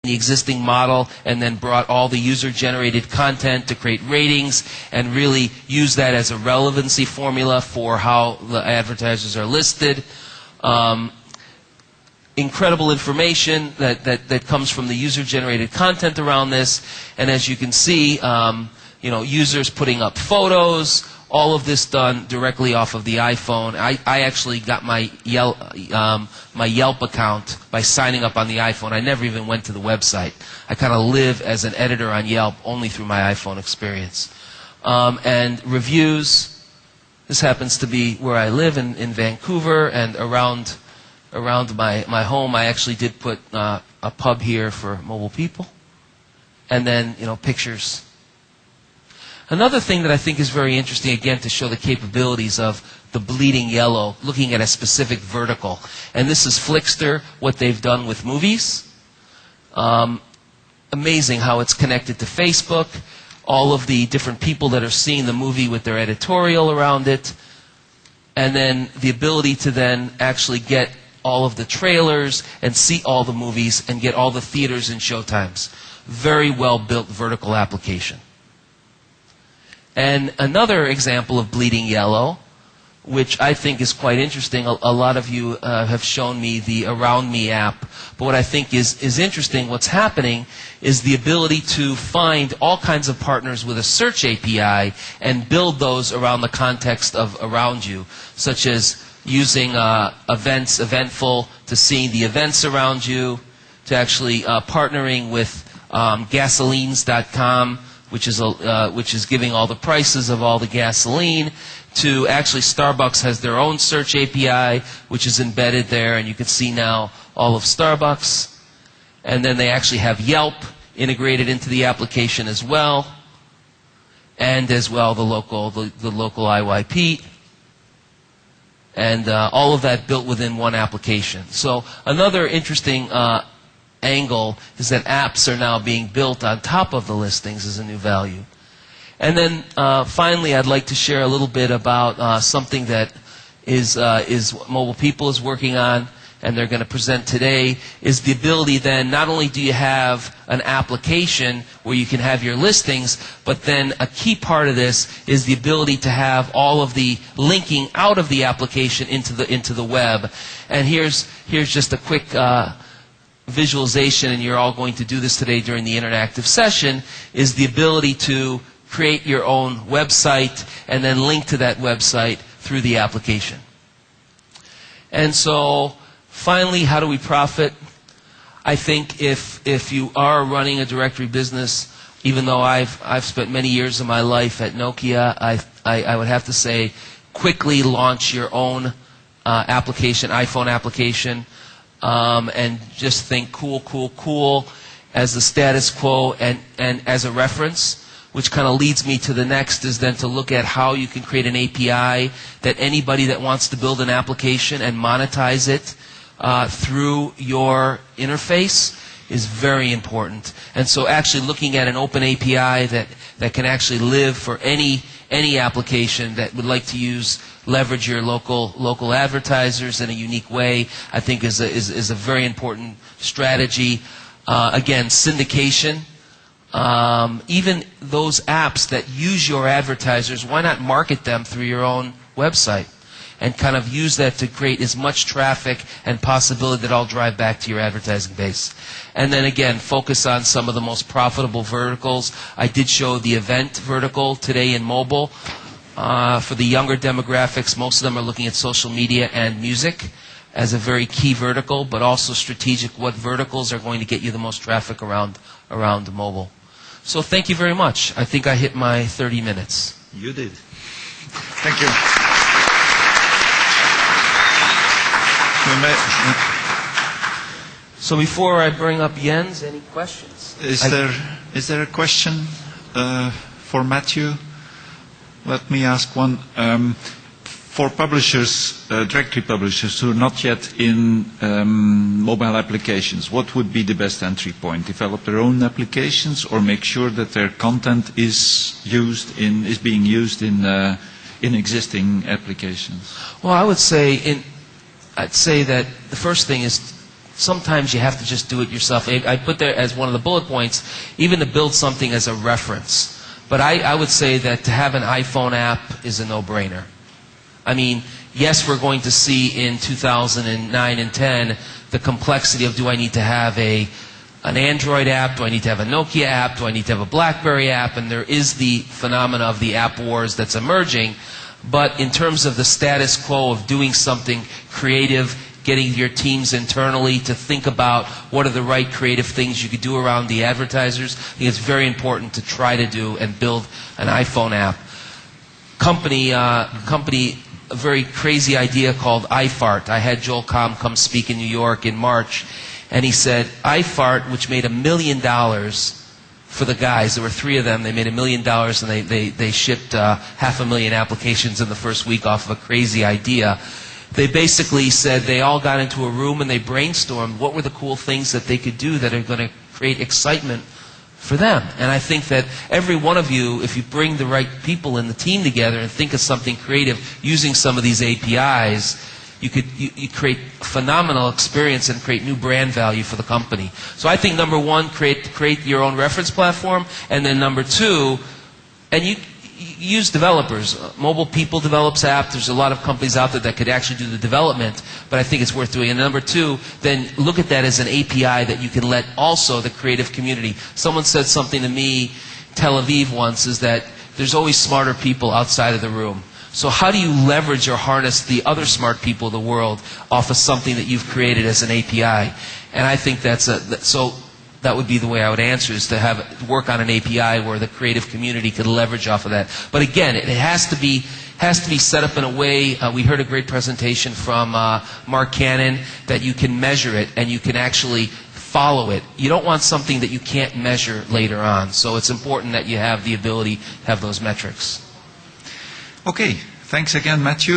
the existing model and then brought all the user-generated content to create ratings and really use that as a relevancy formula for how the advertisers are listed. Incredible information that comes from the user-generated content around this, and as you can see, users putting up photos, all of this done directly off of the iPhone. I actually got my Yelp account by signing up on the iPhone. I never even went to the website. I kind of live as an editor on Yelp only through my iPhone experience. And reviews. This happens to be where I live in Vancouver, and around my home, I actually did put a pub here for mobile people. And then, pictures. Another thing that I think is very interesting, again, to show the capabilities of the bleeding yellow, looking at a specific vertical. And this is Flickster, what they've done with movies. Amazing how it's connected to Facebook, all of the different people that are seeing the movie with their editorial around it, and then the ability to then actually get all of the trailers and see all the movies and get all the theaters and showtimes. Very well-built vertical application. And another example of bleeding yellow, which I think is quite interesting. A lot of you have shown me the Around Me app. But what I think is interesting, what's happening is the ability to find all kinds of partners with a search API and build those around the context of around you, such as using events, Eventful, to seeing the events around you, to actually partnering with gasolines.com, which is giving all the prices of all the gasoline, to actually Starbucks has their own search API, which is embedded there, and you can see now all of Starbucks. And then they actually have Yelp integrated into the application as well, and as well the local IYP. And all of that built within one application. So another interesting angle is that apps are now being built on top of the listings as a new value. And then finally, I'd like to share a little bit about something that is Mobile People is working on, and they're going to present today, is the ability then, not only do you have an application where you can have your listings, but then a key part of this is the ability to have all of the linking out of the application into the web. And here's just a quick visualization, and you're all going to do this today during the interactive session, is the ability to create your own website and then link to that website through the application. And so, finally, how do we profit? I think if you are running a directory business, even though I've spent many years of my life at Nokia, I would have to say, quickly launch your own application, iPhone application, and just think cool as the status quo and as a reference, which kind of leads me to the next, is then to look at how you can create an API that anybody that wants to build an application and monetize it through your interface is very important. And so actually looking at an open API that can actually live for any application that would like to leverage your local advertisers in a unique way, I think is a very important strategy. Again, syndication. Even those apps that use your advertisers, why not market them through your own website and kind of use that to create as much traffic and possibility that all drive back to your advertising base. And then again, focus on some of the most profitable verticals. I did show the event vertical today in mobile. For the younger demographics, most of them are looking at social media and music as a very key vertical, but also strategic, what verticals are going to get you the most traffic around mobile. So thank you very much. I think I hit my 30 minutes. You did. Thank you. So before I bring up Jens, any questions? Is there a question for Matthew? Let me ask one. For publishers, directory publishers who are not yet in mobile applications, what would be the best entry point? Develop their own applications, or make sure that their content is being used in existing applications? Well, I'd say that the first thing is sometimes you have to just do it yourself. I put there as one of the bullet points, even to build something as a reference. But I would say that to have an iPhone app is a no-brainer. I mean, yes, we're going to see in 2009 and 10 the complexity of, do I need to have an Android app? Do I need to have a Nokia app? Do I need to have a BlackBerry app? And there is the phenomena of the app wars that's emerging. But in terms of the status quo of doing something creative, getting your teams internally to think about what are the right creative things you could do around the advertisers, I think it's very important to try to do and build an iPhone app. Company, a very crazy idea called iFart. I had Joel Comm come speak in New York in March, and he said iFart, which made $1 million for the guys. There were 3 of them. They made $1 million, and they shipped 500,000 applications in the first week off of a crazy idea. They basically said they all got into a room and they brainstormed what were the cool things that they could do that are going to create excitement for them. And I think that every one of you, if you bring the right people in the team together and think of something creative using some of these APIs, you create phenomenal experience and create new brand value for the company. So I think number one, create your own reference platform, and then number two, and you use developers. Mobile People develops apps. There's a lot of companies out there that could actually do the development, but I think it's worth doing. And number two, then look at that as an API that you can let also the creative community. Someone said something to me, Tel Aviv once, is that there's always smarter people outside of the room. So how do you leverage or harness the other smart people of the world off of something that you've created as an API? And I think so that would be the way I would answer, is to work on an API where the creative community could leverage off of that. But again, it has to be set up in a way, we heard a great presentation from Mark Cannon, that you can measure it and you can actually follow it. You don't want something that you can't measure later on. So it's important that you have the ability to have those metrics. Okay, thanks again, Matthew.